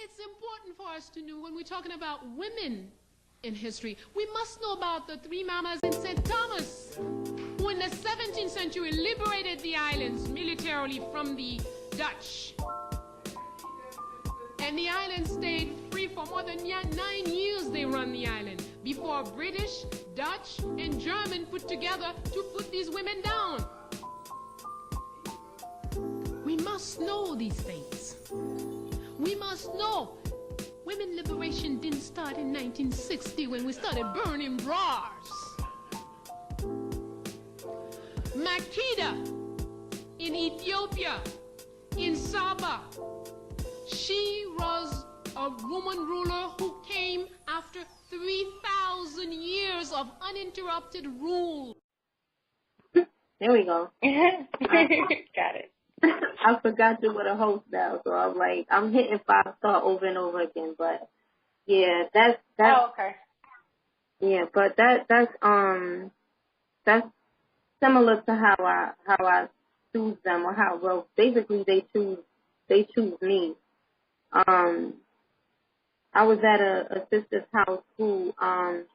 It's important for us to know when we're talking about women in history, we must know about the three mamas in St. Thomas, who in the 17th century liberated the islands militarily from the Dutch. And the island stayed free for more than 9 years. They run the island before British, Dutch, and German put together to put these women down. We must know these things. We must know women liberation didn't start in 1960 when we started burning bras. Makeda in Ethiopia, in Saba, she was a woman ruler who came after 3,000 years of uninterrupted rule. There we go. Got it. I forgot you were a host now, so I'm like, I'm hitting 5-star over and over again. But yeah, that's. Oh, okay. Yeah, but that's similar to how I choose them, or how, well, basically they choose me. I was at a sister's house who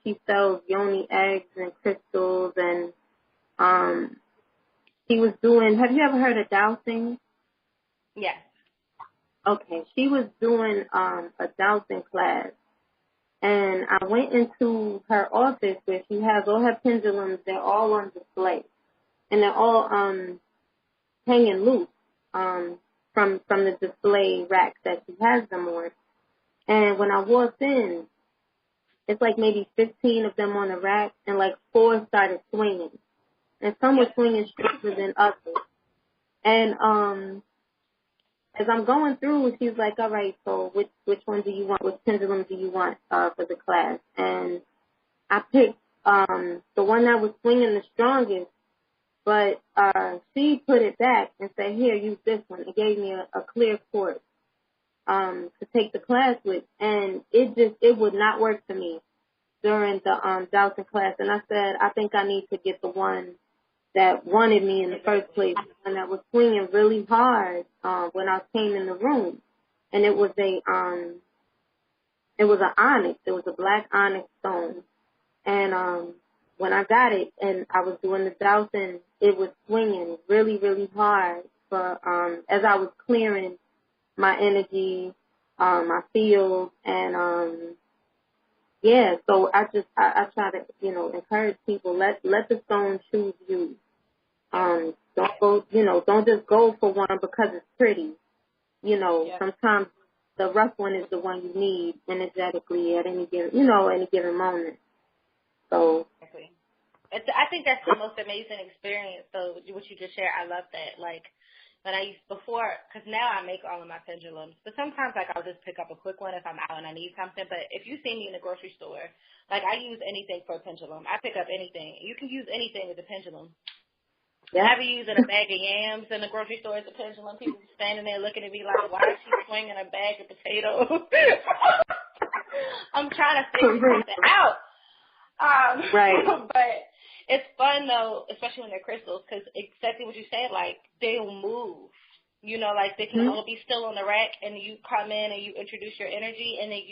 she sells yoni eggs and crystals, and she was doing. Have you ever heard of dowsing? Yes. Okay, she was doing a dowsing class, and I went into her office where she has all her pendulums. They're all on display, and they're all hanging loose from the display racks that she has them on. And when I walked in, it's like maybe 15 of them on a rack, and like 4 started swinging. And some were swinging straighter than others. And as I'm going through, she's like, all right, so which one do you want? Which pendulum do you want for the class? And I picked the one that was swinging the strongest, but she put it back and said, here, use this one. It gave me a clear quartz to take the class with. And it would not work for me during the dowsing class. And I said, I think I need to get the one that wanted me in the first place, and that was swinging really hard when I came in the room. And it was an onyx. It was a black onyx stone. And when I got it and I was doing the dowsing, it was swinging really, really hard. But as I was clearing my energy, my field, and yeah, so I try to, encourage people, let the stone choose you. Don't go, don't just go for one because it's pretty. Sometimes the rough one is the one you need energetically at any given moment. So. Exactly. I think that's the most amazing experience. So what you just shared, I love that. Like, when I used before, because now I make all of my pendulums, but sometimes, like, I'll just pick up a quick one if I'm out and I need something. But if you see me in the grocery store, like, I use anything for a pendulum. I pick up anything. You can use anything as a pendulum. Yeah. I be using a bag of yams in the grocery store as a pendulum. People standing there looking at me like, why is she swinging a bag of potatoes? I'm trying to figure something out. Right. But it's fun, though, especially when they're crystals, because exactly what you said, like, they'll move. Like they can all be still on the rack, and you come in and you introduce your energy, and then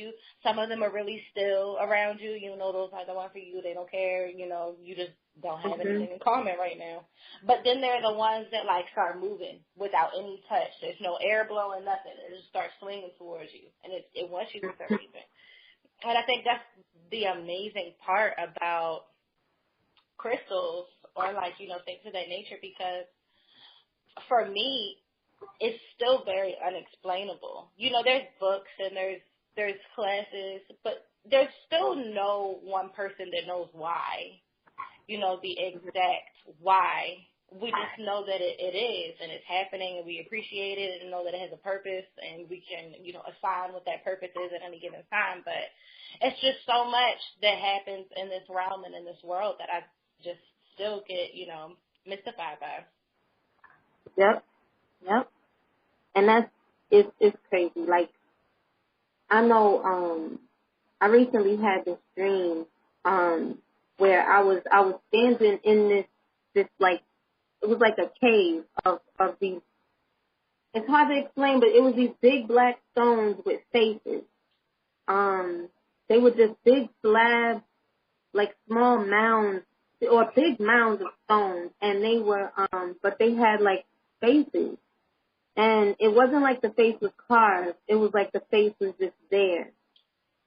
some of them are really still around you. Those are the one for you. They don't care. You just don't have anything in common right now. But then there are the ones that, like, start moving without any touch. There's no air blowing, nothing. It just starts swinging towards you, and it wants you to start moving. And I think that's the amazing part about crystals or, like, things of that nature, because for me, it's still very unexplainable. There's books and there's classes, but there's still no one person that knows why, the exact why. We just know that it is, and it's happening, and we appreciate it and know that it has a purpose, and we can, assign what that purpose is at any given time. But it's just so much that happens in this realm and in this world that I just still get, mystified by. Yep. And it's crazy. Like, I know, I recently had this dream, where I was standing in this like, it was like a cave of these it's hard to explain, but it was these big black stones with faces. They were just big slabs, like small mounds, or big mounds of stones, and they were, but they had like faces. And it wasn't like the face was carved. It was like the face was just there.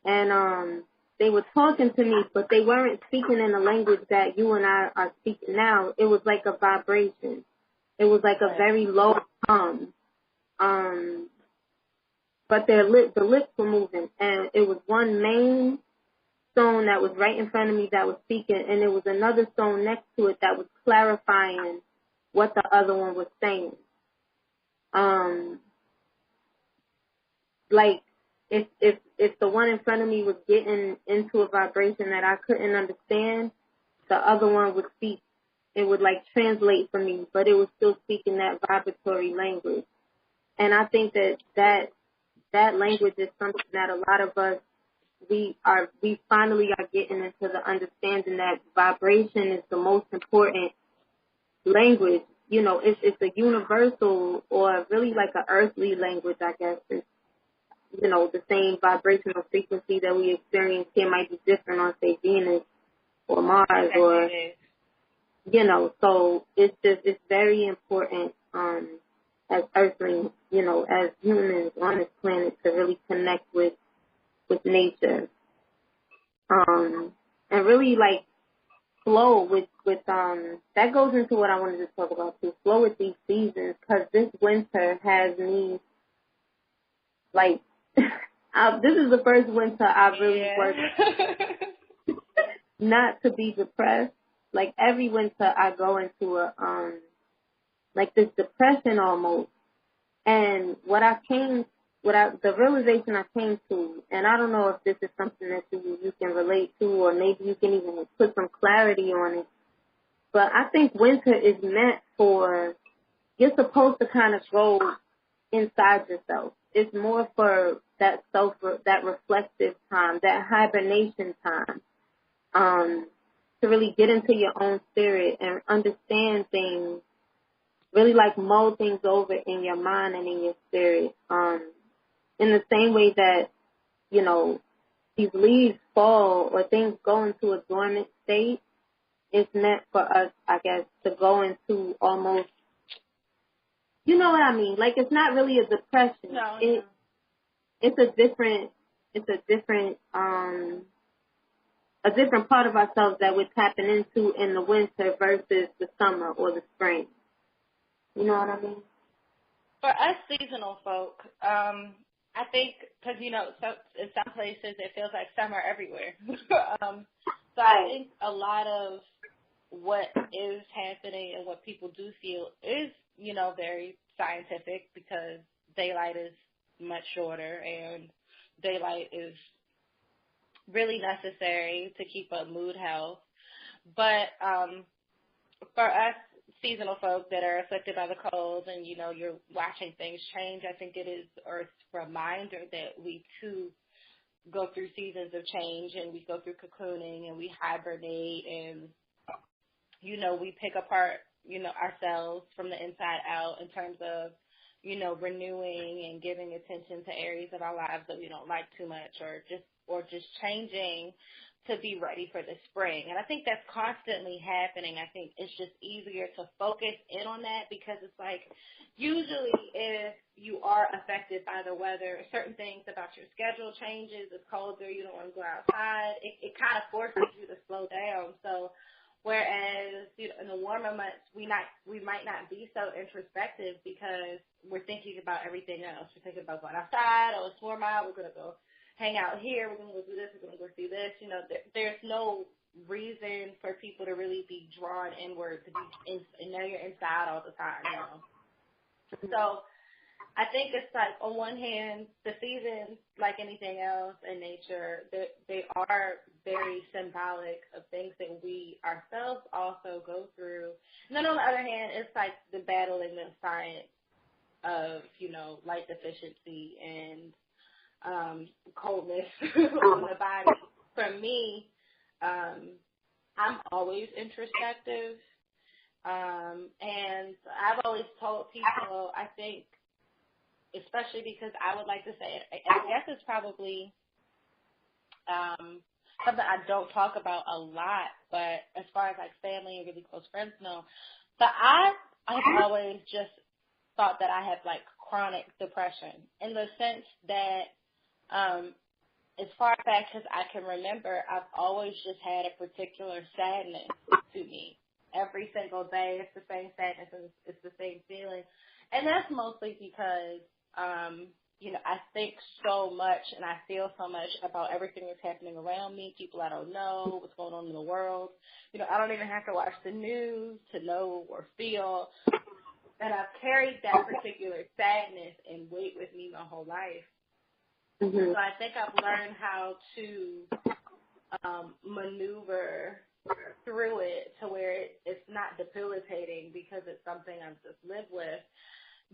And they were talking to me, but they weren't speaking in the language that you and I are speaking now. It was like a vibration. It was like a very low hum. But the lips were moving, and it was one main stone that was right in front of me that was speaking, and there was another stone next to it that was clarifying what the other one was saying. Like if the one in front of me was getting into a vibration that I couldn't understand, the other one would speak. It would like translate for me, but it was still speaking that vibratory language. And I think that language is something that a lot of us we finally are getting into the understanding that vibration is the most important language. You know, it's a universal or really like an earthly language, I guess. It's, you know, the same vibrational frequency that we experience here might be different on, say, Venus or Mars or, you know, so it's very important as earthlings, you know, as humans on this planet to really connect with nature. And really like flow with that goes into what I wanted to talk about too. Flow with these seasons, because this winter has me like this is the first winter I've really worked not to be depressed. Like every winter I go into a like this depression almost. And the realization I came to, and I don't know if this is something that you can relate to, or maybe you can even put some clarity on it, but I think winter is meant for, you're supposed to kind of go inside yourself. It's more for that that reflective time, that hibernation time, to really get into your own spirit and understand things, really like mull things over in your mind and in your spirit. In the same way that, you know, these leaves fall or things go into a dormant state, it's meant for us, I guess, to go into almost, you know what I mean? Like it's not really a depression. No, it's a different part of ourselves that we're tapping into in the winter versus the summer or the spring. You know what I mean? For us seasonal folk, I think, because, you know, so in some places it feels like summer everywhere. So I think a lot of what is happening and what people do feel is, you know, very scientific, because daylight is much shorter and daylight is really necessary to keep up mood health. But for us seasonal folk that are affected by the cold and, you know, you're watching things change, I think it is Earth's reminder that we too go through seasons of change, and we go through cocooning and we hibernate, and, you know, we pick apart, you know, ourselves from the inside out in terms of, you know, renewing and giving attention to areas of our lives that we don't like too much, or just changing to be ready for the spring. And I think that's constantly happening. I think it's just easier to focus in on that, because it's like, usually if you are affected by the weather, certain things about your schedule changes. It's colder, you don't want to go outside. It kind of forces you to slow down. So whereas, you know, in the warmer months, we might not be so introspective, because we're thinking about everything else. We're thinking about going outside. Oh, it's warm out. We're going to go hang out here, we're going to go do this, we're going to go see this. You know, there's no reason for people to really be drawn inward, to be and now you're inside all the time, you know. So I think it's like, on one hand, the seasons, like anything else in nature, they are very symbolic of things that we ourselves also go through. And then on the other hand, it's like the battling the science of, you know, light deficiency and coldness on the body. For me, I'm always introspective, and I've always told people, I think especially because I would like to say, and I guess it's probably something I don't talk about a lot, but as far as like family and really close friends know, but I've always just thought that I had like chronic depression in the sense that as far back as I can remember, I've always just had a particular sadness to me. Every single day, it's the same sadness and it's the same feeling. And that's mostly because, I think so much and I feel so much about everything that's happening around me, people I don't know, what's going on in the world. I don't even have to watch the news to know or feel. And I've carried that particular sadness and weight with me my whole life. Mm-hmm. So I think I've learned how to maneuver through it to where it's not debilitating because it's something I've just lived with.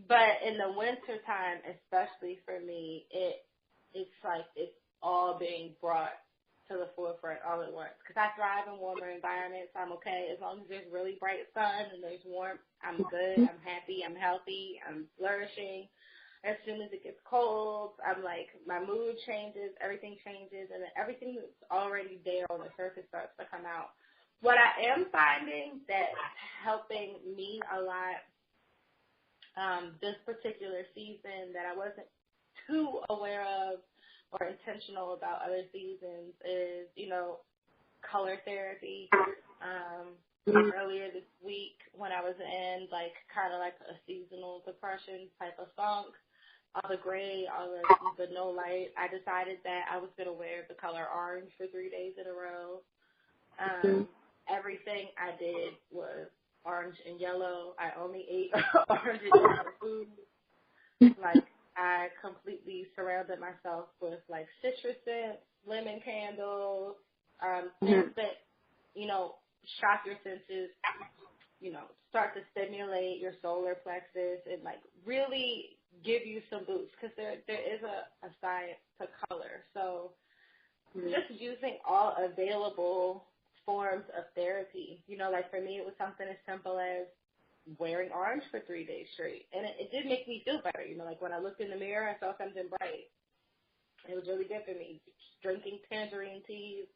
But in the winter time, especially for me, it's like it's all being brought to the forefront all at once. Because I thrive in warmer environments. I'm okay. As long as there's really bright sun and there's warmth, I'm good. I'm happy. I'm healthy. I'm flourishing. As soon as it gets cold, I'm like, my mood changes, everything changes, and then everything that's already there on the surface starts to come out. What I am finding that's helping me a lot this particular season that I wasn't too aware of or intentional about other seasons is, color therapy. Earlier this week when I was in kind of like a seasonal depression type of funk, all the gray, all the no light, I decided that I was going to wear the color orange for 3 days in a row. Everything I did was orange and yellow. I only ate orange and yellow food. I completely surrounded myself with citrus scents, lemon candles, things that, shock your senses, start to stimulate your solar plexus and really give you some boosts because there is a science to color. So just using all available forms of therapy, for me it was something as simple as wearing orange for 3 days straight. And it did make me feel better. When I looked in the mirror, I saw something bright. It was really good for me. Drinking tangerine teas,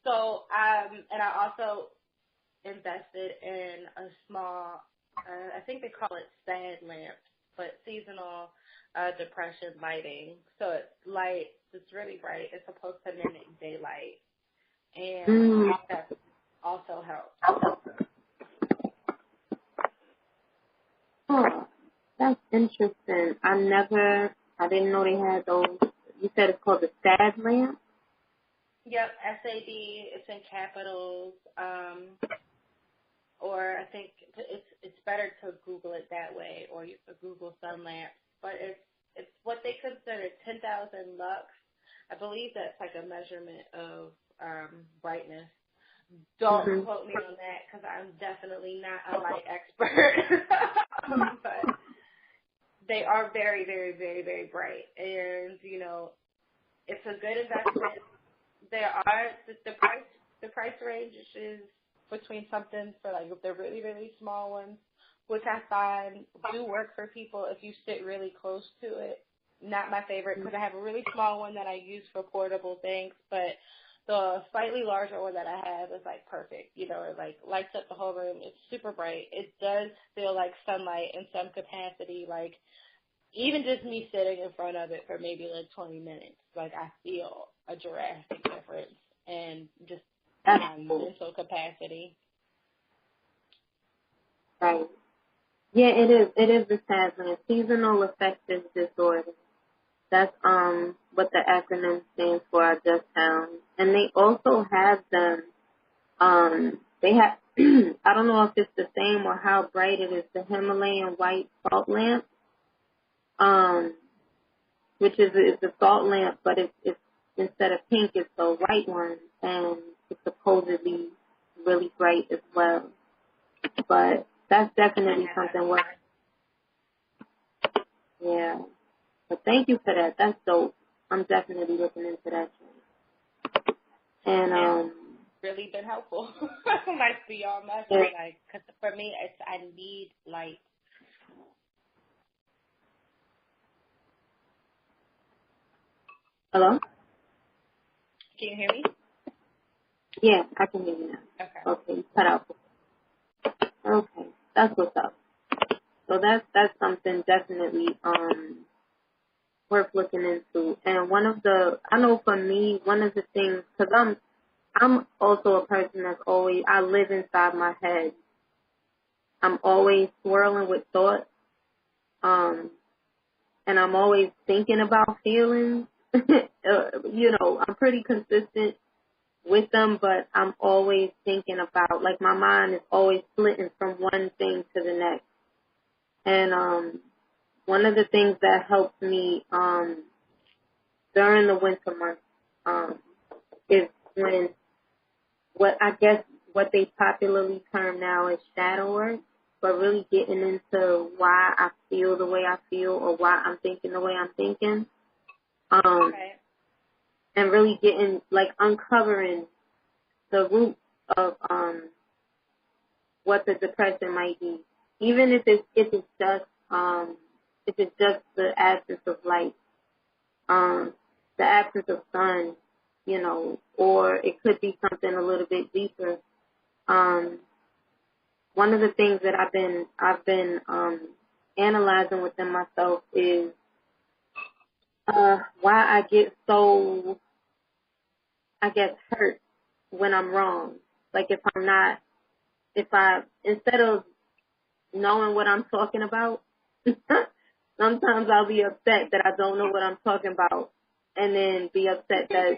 So, and I also invested in a small, I think they call it SAD lamps, but seasonal depression lighting. So it's light, it's really bright. It's supposed to mimic daylight. And that also helps. Oh, that's interesting. I didn't know they had those. You said it's called the SAD lamp? Yep, SAD, it's in capitals. Or I think it's better to Google it that way, or you could Google sun lamps. But it's what they consider 10,000 lux. I believe that's like a measurement of brightness. Don't quote me on that because I'm definitely not a light expert. But they are very, very, very, very bright. And, it's a good investment. There are the price range is between something for the really, really small ones, which I find do work for people if you sit really close to it. Not my favorite because I have a really small one that I use for portable things, but the slightly larger one that I have is perfect. It lights up the whole room. It's super bright. It does feel like sunlight in some capacity. Even just me sitting in front of it for maybe 20 minutes, I feel a drastic difference and just my mental capacity. Right. Yeah, it is. It is the SAD lamp, seasonal affective disorder. That's what the acronym stands for. I just found, and they also have them. They have. I don't know if it's the same or how bright it is. The Himalayan white salt lamp, which is a salt lamp, but it's instead of pink, it's a white one, and it's supposedly really bright as well. But that's definitely something worth. Yeah. But thank you for that. That's dope. I'm definitely looking into that. And really been helpful. Beyond my because for me, I need light. Hello? Can you hear me? Yeah, I can hear you now. Okay. Okay, you cut out. Okay, that's what's up. So that's something definitely worth looking into. And I know for me, one of the things, because I'm also a person that's always, I live inside my head. I'm always swirling with thoughts, and I'm always thinking about feelings. I'm pretty consistent with them, but I'm always thinking about, like, my mind is always splitting from one thing to the next. And one of the things that helps me during the winter months is when what they popularly term now is shadow work, but really getting into why I feel the way I feel or why I'm thinking the way I'm thinking. Right. And really getting, like, uncovering the root of what the depression might be. Even if it's just the absence of light, the absence of sun, or it could be something a little bit deeper. One of the things that I've been analyzing within myself is why I get so, I guess, hurt when I'm wrong. Like, instead of knowing what I'm talking about, sometimes I'll be upset that I don't know what I'm talking about, and then be upset that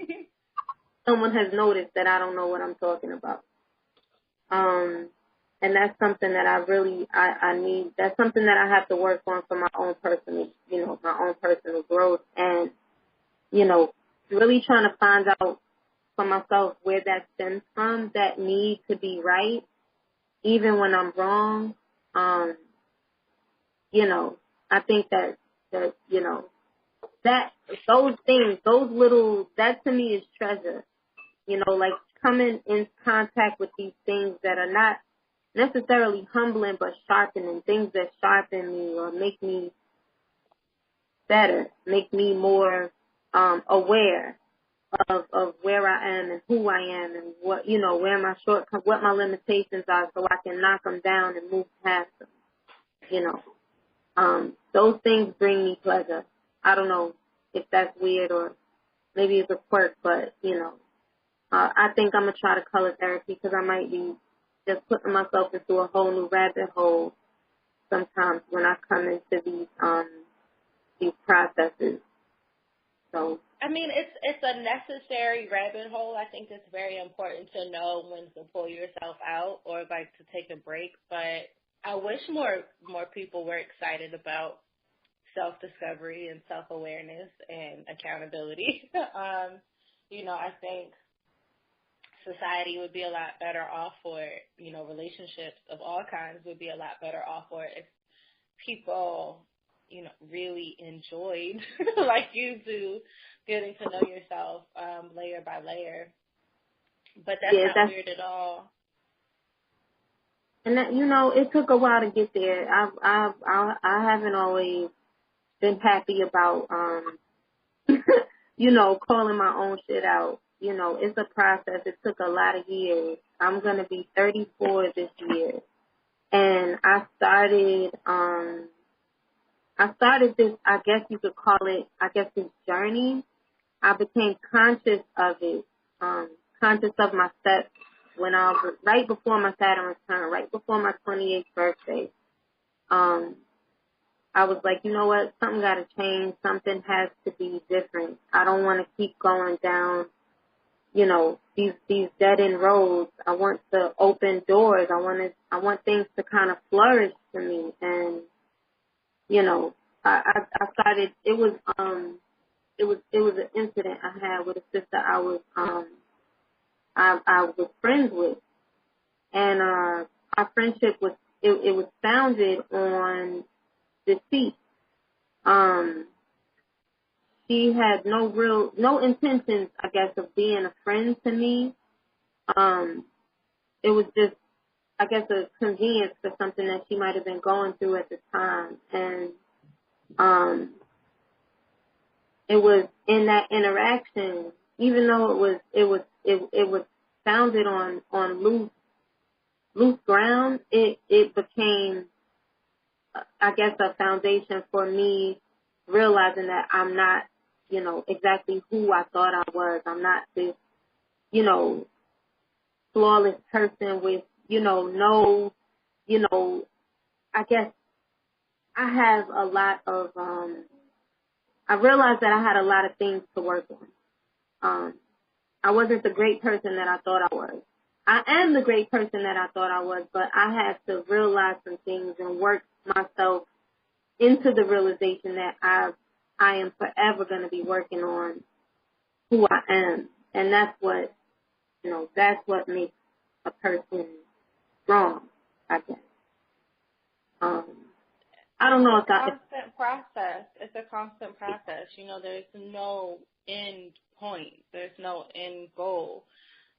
someone has noticed that I don't know what I'm talking about. And that's something that I need. That's something that I have to work on for my own personal growth, and, really trying to find out for myself where that stems from, that need to be right, even when I'm wrong. I think that those things, that to me is treasure. Like coming in contact with these things that are not necessarily humbling, but sharpening, things that sharpen me or make me better, make me more aware of where I am and who I am and what, where my shortcomings, what my limitations are, so I can knock them down and move past them. Those things bring me pleasure. I don't know if that's weird or maybe it's a quirk, but, I think I'm going to try to color therapy because I might be just putting myself into a whole new rabbit hole sometimes when I come into these processes. So, I mean, it's a necessary rabbit hole. I think it's very important to know when to pull yourself out or like to take a break. But I wish more people were excited about self-discovery and self-awareness and accountability. I think society would be a lot better off for it. Relationships of all kinds would be a lot better off for it if people, really enjoyed, like you do, getting to know yourself layer by layer. But that's not weird at all. And that, it took a while to get there. I haven't always been happy about, calling my own shit out. It's a process. It took a lot of years. I'm going to be 34 this year. And I started this, I guess you could call it, this journey. I became conscious of it, conscious of my steps when I was right before my Saturn return, right before my 28th birthday. I was like, you know what, something got to change. Something has to be different. I don't want to keep going down, these dead end roads. I want to open doors. I want things to kind of flourish for me. And, I started, it was an incident I had with a sister I was friends with. And, our friendship was, it was founded on deceit. She had no intentions, I guess, of being a friend to me. It was just, I guess, a convenience for something that she might have been going through at the time. And, she had no real intentions of being a friend to me. It was just, I guess, a convenience for something that she might have been going through at the time. And, she had no real intentions of being a friend to me. It was just, I guess, a convenience for something that she might have been going through at the time. And, it was in that interaction, even though it was founded on loose ground, it became, I guess, a foundation for me realizing that I'm not, exactly who I thought I was. I'm not this, flawless person with, no, I guess I have a lot of, I realized that I had a lot of things to work on. I wasn't the great person that I thought I was. I am the great person that I thought I was, but I had to realize some things and work myself into the realization that I am forever going to be working on who I am. And that's what makes a person strong, I guess. I don't know if that... It's a constant process. There's no end point. There's no end goal.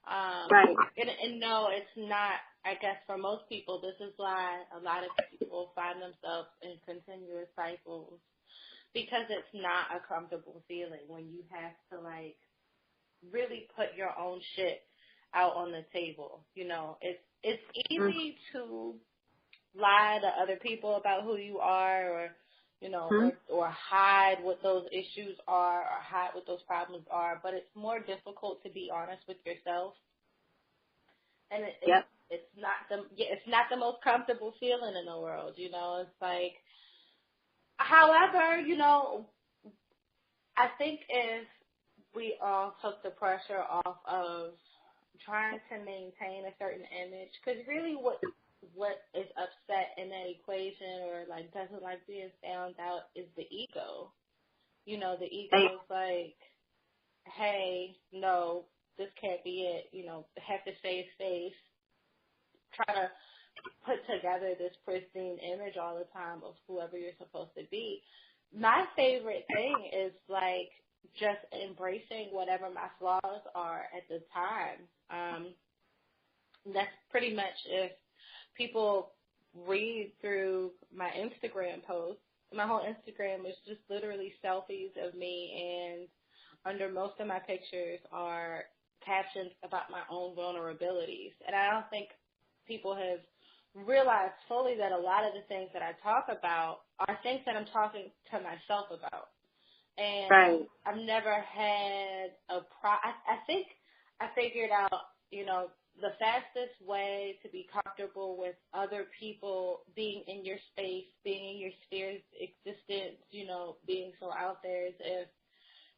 Right. And no, it's not, I guess for most people, this is why a lot of people find themselves in continuous cycles, because it's not a comfortable feeling when you have to, like, really put your own shit out on the table. It's easy to lie to other people about who you are, or or hide what those issues are, or hide what those problems are, but it's more difficult to be honest with yourself. And it's not the most comfortable feeling in the world. It's like, however, I think if we all took the pressure off of trying to maintain a certain image, because really what is upset in that equation, or like doesn't like being found out, is the ego. The ego is like, hey, no, this can't be it. Have to save face, try to put together this pristine image all the time of whoever you're supposed to be. My favorite thing is like just embracing whatever my flaws are at the time. That's pretty much, if people read through my Instagram posts, my whole Instagram is just literally selfies of me, and under most of my pictures are captions about my own vulnerabilities. And I don't think people have realized fully that a lot of the things that I talk about are things that I'm talking to myself about. And right. I've never had I think I figured out, the fastest way to be comfortable with other people being in your space, being in your sphere's existence, being so out there, is if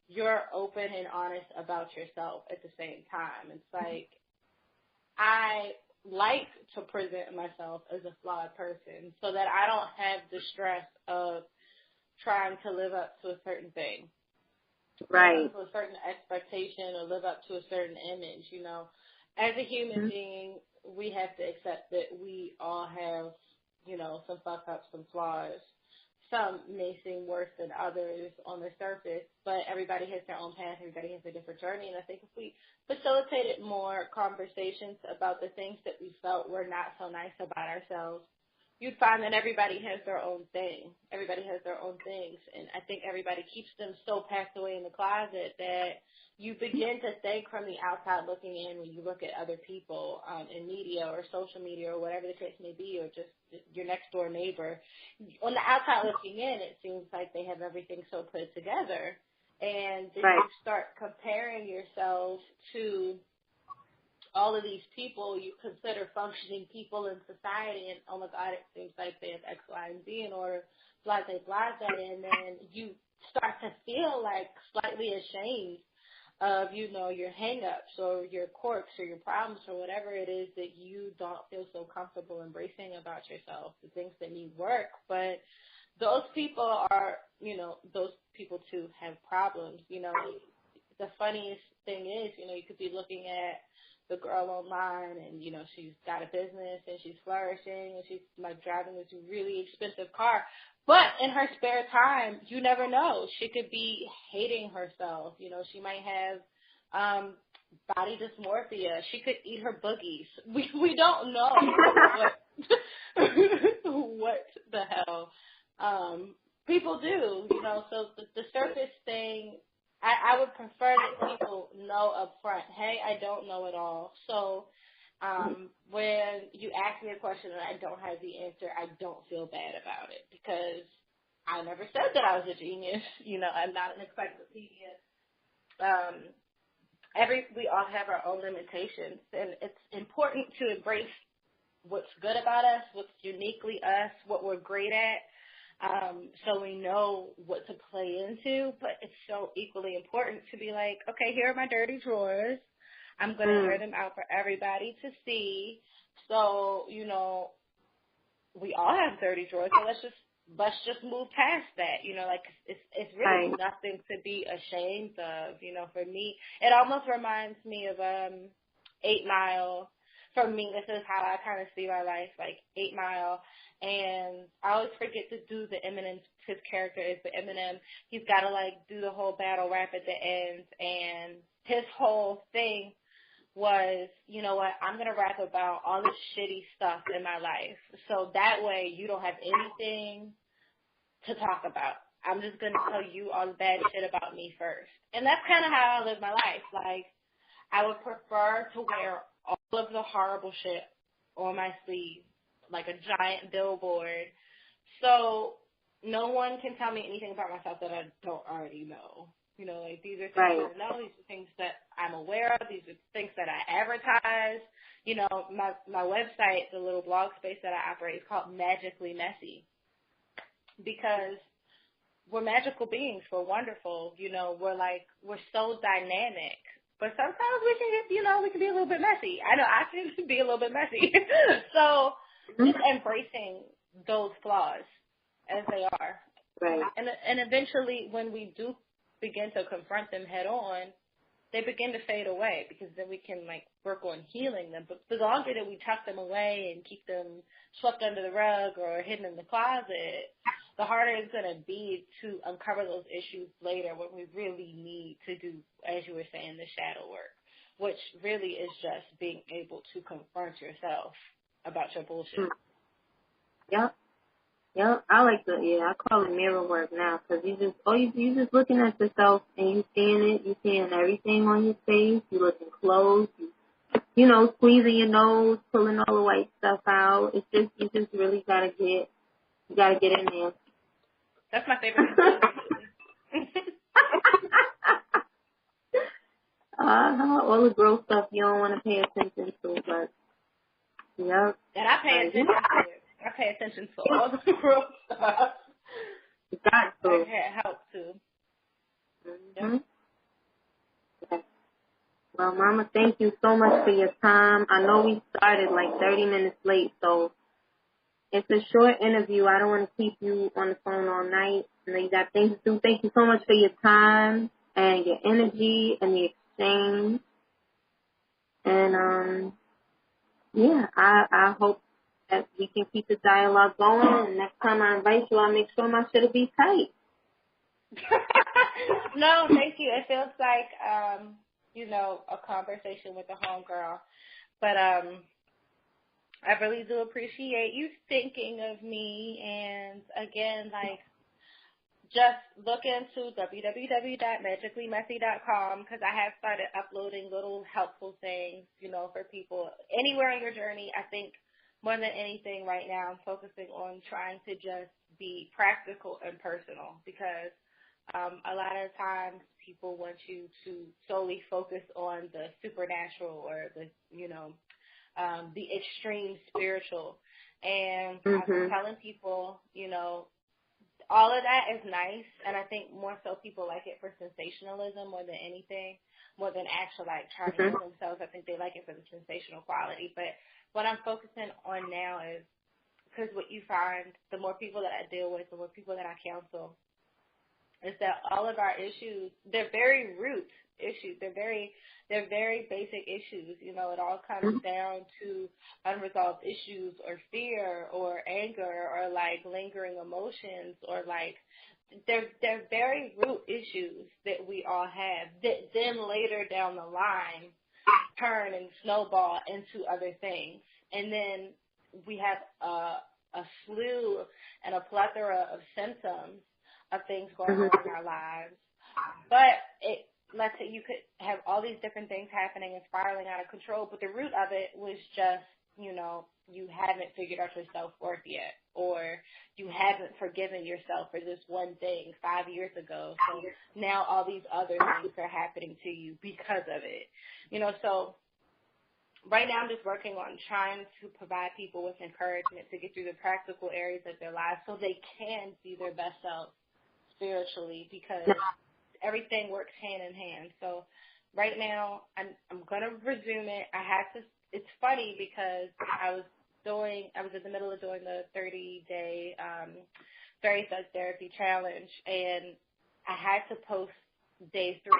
you're open and honest about yourself at the same time. It's like, I like to present myself as a flawed person so that I don't have the stress of trying to live up to a certain thing. Right. Live up to a certain expectation, or live up to a certain image, As a human being, we have to accept that we all have, some fuck-ups, some flaws. Some may seem worse than others on the surface, but everybody has their own path. Everybody has a different journey. And I think if we facilitated more conversations about the things that we felt were not so nice about ourselves, you'd find that everybody has their own thing. Everybody has their own things. And I think everybody keeps them so packed away in the closet that you begin to think from the outside looking in, when you look at other people in media or social media or whatever the case may be, or just your next door neighbor. On the outside looking in, it seems like they have everything so put together. And then you start comparing yourself to all of these people you consider functioning people in society, and oh my God, it seems like they have X, Y, and Z in order, blase, and then you start to feel like slightly ashamed of, your hang-ups or your quirks or your problems or whatever it is that you don't feel so comfortable embracing about yourself, the things that need work. But those people are, those people too have problems. The funniest thing is, you could be looking at the girl online and, she's got a business and she's flourishing and she's like driving this really expensive car. But in her spare time, you never know. She could be hating herself. She might have body dysmorphia. She could eat her boogies. We don't know what the hell. People do, you know, so the surface thing, I would prefer that people know up front, hey, I don't know it all. So when you ask me a question and I don't have the answer, I don't feel bad about it because I never said that I was a genius. You know, I'm not an encyclopedia. We all have our own limitations, and it's important to embrace what's good about us, what's uniquely us, what we're great at, so we know what to play into. But it's so equally important to be like, okay, here are my dirty drawers. I'm going to air them out for everybody to see. So, you know, we all have dirty drawers, so let's just move past that. You know, like it's really nothing to be ashamed of. You know, for me, it almost reminds me of 8 Mile. For me, this is how I kind of see my life, like 8 Mile. And I always forget to do the Eminem. His character is the Eminem. He's got to like do the whole battle rap at the end, and his whole thing was, you know what, I'm going to rap about all this shitty stuff in my life. So that way you don't have anything to talk about. I'm just going to tell you all the bad shit about me first. And that's kind of how I live my life. Like, I would prefer to wear all of the horrible shit on my sleeve, like a giant billboard. So no one can tell me anything about myself that I don't already know. You know, like these are things I know, these are things that I'm aware of, these are things that I advertise. You know, my website, the little blog space that I operate, is called Magically Messy because we're magical beings, we're wonderful, you know, we're so dynamic. But sometimes we can get, you know, we can be a little bit messy. I know I can be a little bit messy. So just embracing those flaws as they are. Right. And eventually when we do begin to confront them head on, they begin to fade away because then we can like work on healing them. But the longer that we tuck them away and keep them swept under the rug or hidden in the closet, the harder it's going to be to uncover those issues later when we really need to do, as you were saying, the shadow work, which really is just being able to confront yourself about your bullshit. Yep. Yep, I like I call it mirror work now, because you just looking at yourself and you seeing it, you seeing everything on your face, you looking close, you know, squeezing your nose, pulling all the white stuff out. It's just, you just really gotta get in there. That's my favorite. All the gross stuff you don't want to pay attention to, but, yep. And I pay attention to it. I pay attention to all the gross stuff. You got to. I can't help to. Mm-hmm. Yep. Okay. Well, Mama, thank you so much for your time. I know we started like 30 minutes late, so it's a short interview. I don't want to keep you on the phone all night. I know you got things to do. Thank you so much for your time and your energy and the exchange. And, I hope that we can keep the dialogue going. And next time I invite you, I'll make sure my shit will be tight. No, thank you. It feels like, a conversation with a homegirl. But I really do appreciate you thinking of me. And, again, just look into www.magicallymessy.com because I have started uploading little helpful things, for people. Anywhere in your journey, I think more than anything right now, I'm focusing on trying to just be practical and personal because a lot of times people want you to solely focus on the supernatural or the extreme spiritual. And I'm telling people, all of that is nice, and I think more so people like it for sensationalism more than anything, more than actual trying to heal themselves. I think they like it for the sensational quality. But what I'm focusing on now is because what you find, the more people that I deal with, the more people that I counsel, is that all of our issues, they're very root issues. They're very basic issues. It all comes down to unresolved issues or fear or anger or lingering emotions or they're very root issues that we all have that then later down the line turn and snowball into other things. And then we have a slew and a plethora of symptoms of things going on in our lives. But let's say you could have all these different things happening and spiraling out of control, but the root of it was just, you haven't figured out your self-worth yet, or you haven't forgiven yourself for this one thing 5 years ago. So now all these other things are happening to you because of it. So right now I'm just working on trying to provide people with encouragement to get through the practical areas of their lives so they can be their best self spiritually, because everything works hand in hand. So right now I'm going to resume it. It's funny because I was in the middle of doing the 30-day 30-Thug Therapy Challenge, and I had to post day 3.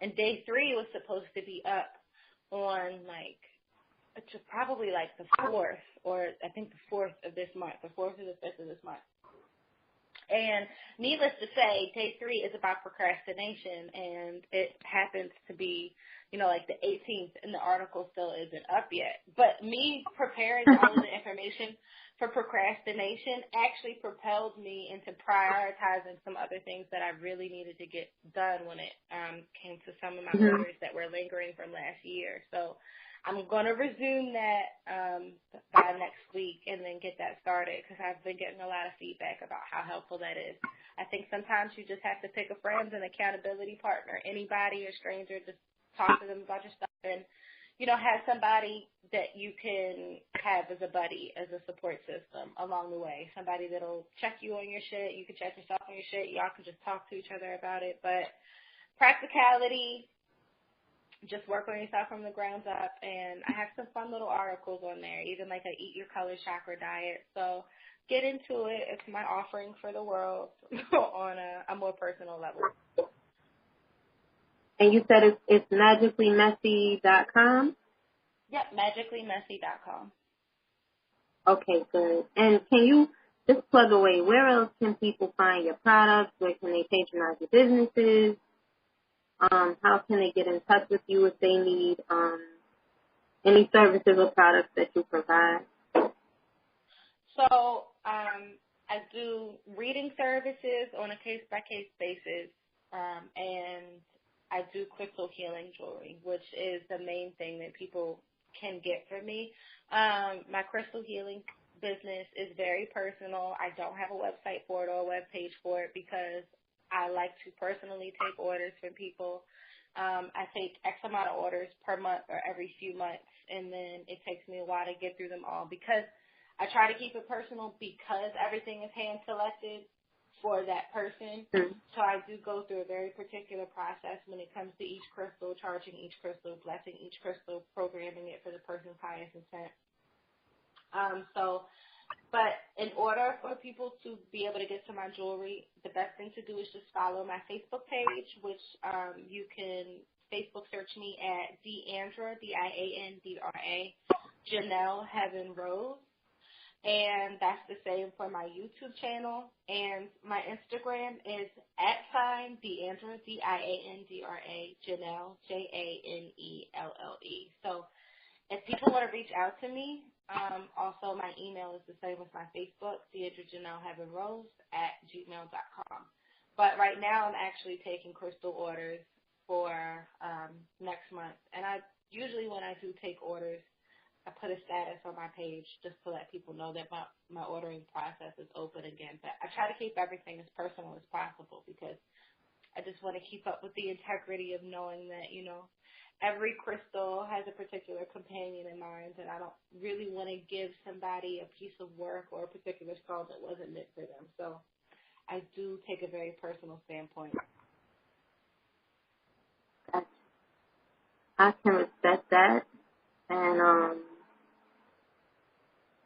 And day 3 was supposed to be up on probably the 4th, or I think the 4th of this month, the 4th or the 5th of this month. And needless to say, day 3 is about procrastination, and it happens to be, the 18th, and the article still isn't up yet. But me preparing all of the information for procrastination actually propelled me into prioritizing some other things that I really needed to get done when it came to some of my orders that were lingering from last year. So I'm going to resume that by next week and then get that started, because I've been getting a lot of feedback about how helpful that is. I think sometimes you just have to pick a friend, an accountability partner, anybody, a stranger, just talk to them about your stuff, and, have somebody that you can have as a buddy, as a support system along the way, somebody that'll check you on your shit, you can check yourself on your shit, y'all can just talk to each other about it. But practicality, just work on yourself from the ground up, and I have some fun little articles on there, even like a Eat Your Color Chakra diet. So get into it. It's my offering for the world on a more personal level. And you said it's magicallymessy.com? Yep, magicallymessy.com. Okay, good. And can you just plug away, where else can people find your products? Where can they patronize your businesses? How can they get in touch with you if they need any services or products that you provide? So I do reading services on a case-by-case basis, and I do crystal healing jewelry, which is the main thing that people can get from me. My crystal healing business is very personal. I don't have a website for it or a web page for it because I like to personally take orders from people. I take X amount of orders per month or every few months, and then it takes me a while to get through them all because I try to keep it personal because everything is hand-selected for that person. Mm-hmm. So I do go through a very particular process when it comes to each crystal, charging each crystal, blessing each crystal, programming it for the person's highest intent. But in order for people to be able to get to my jewelry, the best thing to do is just follow my Facebook page, which you can Facebook search me at Diandra, Diandra, Janelle Heaven Rose. And that's the same for my YouTube channel. And my Instagram is @Diandra, Diandra, Janelle, Janelle. So if people want to reach out to me, also my email is the same as my Facebook, Diandra Janelle Heaven Rose @gmail.com. But right now I'm actually taking crystal orders for next month. And I usually when I do take orders, I put a status on my page just to let people know that my ordering process is open again. But I try to keep everything as personal as possible because I just want to keep up with the integrity of knowing that, every crystal has a particular companion in mind, and I don't really want to give somebody a piece of work or a particular stone that wasn't meant for them. So I do take a very personal standpoint. I can respect that. And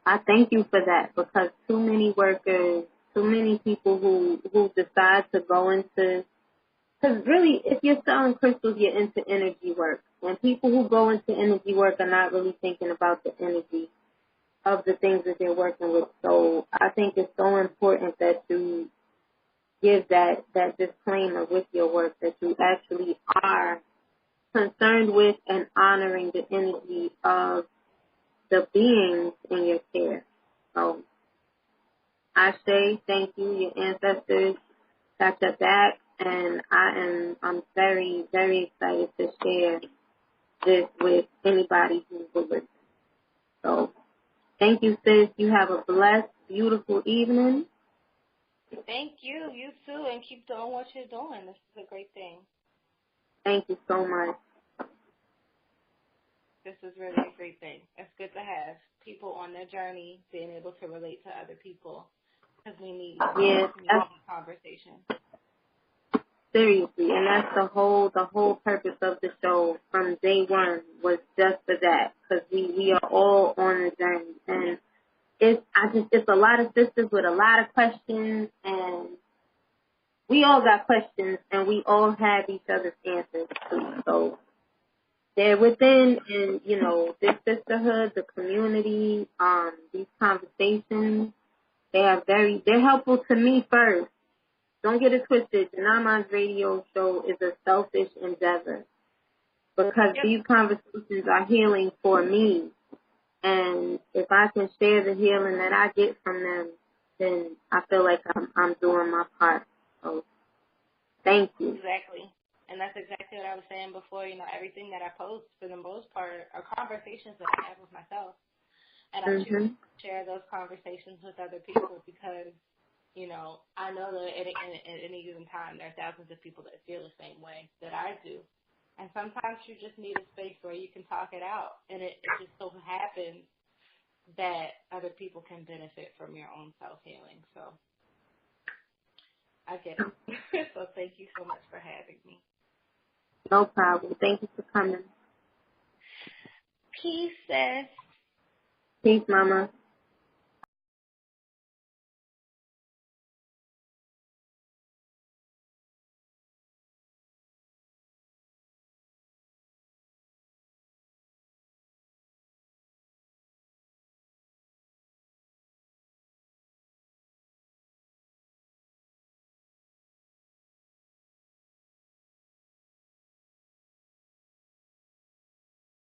I thank you for that because too many workers, too many people who decide to go into, because really if you're selling crystals, you're into energy work. And people who go into energy work are not really thinking about the energy of the things that they're working with. So I think it's so important that you give that disclaimer with your work that you actually are concerned with and honoring the energy of the beings in your care. So I say thank you, your ancestors got your back, and I'm very, very excited to share this with anybody who will listen. So thank you, sis. You have a blessed, beautiful evening. Thank you. You too. And keep doing what you're doing. This is a great thing. Thank you so much. This is really a great thing. It's good to have people on their journey being able to relate to other people because we need conversation. Seriously, and that's the whole purpose of the show from day one was just for that, because we are all on a journey, and it's a lot of sisters with a lot of questions, and we all got questions, and we all have each other's answers too. So they're within, and this sisterhood, the community, these conversations, they're helpful to me first. Don't get it twisted. Janama's radio show is a selfish endeavor because these conversations are healing for me. And if I can share the healing that I get from them, then I feel like I'm doing my part. So thank you. Exactly. And that's exactly what I was saying before. Everything that I post, for the most part, are conversations that I have with myself. And I choose to share those conversations with other people because, I know that at any given time there are thousands of people that feel the same way that I do. And sometimes you just need a space where you can talk it out. And it just so happens that other people can benefit from your own self-healing. So I get it. So thank you so much for having me. No problem. Thank you for coming. Peace, sis. Peace, Mama.